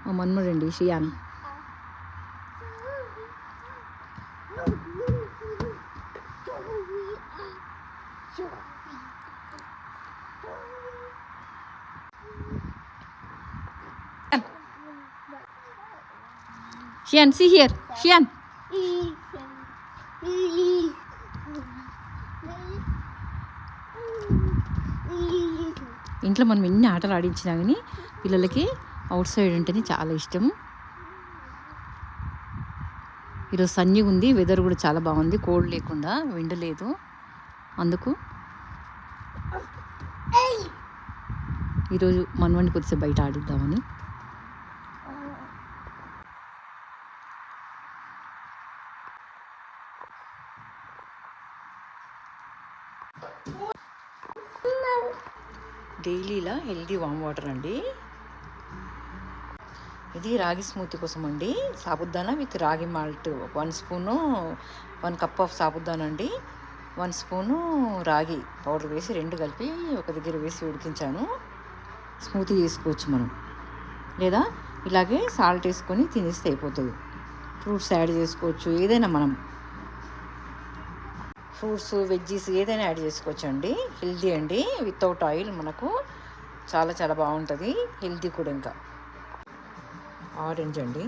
మా మన్మడండి షియాన్. Shian, see here. Shian. ఇంట్లో మనం ఎన్ని ఆటలు ఆడించినా కానీ పిల్లలకి అవుట్ సైడ్ అంటేనే చాలా ఇష్టం. ఈరోజు సన్నిగా ఉంది, వెదర్ కూడా చాలా బాగుంది, కోల్డ్ లేకుండా, విండ్ లేదు. అందుకు ఈరోజు మనవాడిని కొద్దిసేపు బయట ఆడిద్దామని. డైలీ ఇలా హెల్దీ వామ్ వాటర్ అండి. ఇది రాగి స్మూతీ కోసం అండి. సాబుదానా విత్ రాగి malt 1 spoon, 1 cup of sabudana అండి, 1 స్పూను రాగి పౌడర్ వేసి 2 కలిపి ఒక దగ్గర వేసి ఉడికించాను. స్మూతీ చేసుకోవచ్చు మనం, లేదా ఇలాగే సాల్ట్ వేసుకొని తినేస్తే అయిపోతుంది. ఫ్రూట్స్ యాడ్ చేసుకోవచ్చు, ఏదైనా మనం ఫ్రూట్స్ వెజ్జీస్ ఏదైనా యాడ్ చేసుకోవచ్చు అండి. హెల్దీ అండి, వితౌట్ ఆయిల్, మనకు చాలా చాలా బాగుంటుంది, హెల్దీ కూడా. ఇంకా ఆరెంజ్ అండి.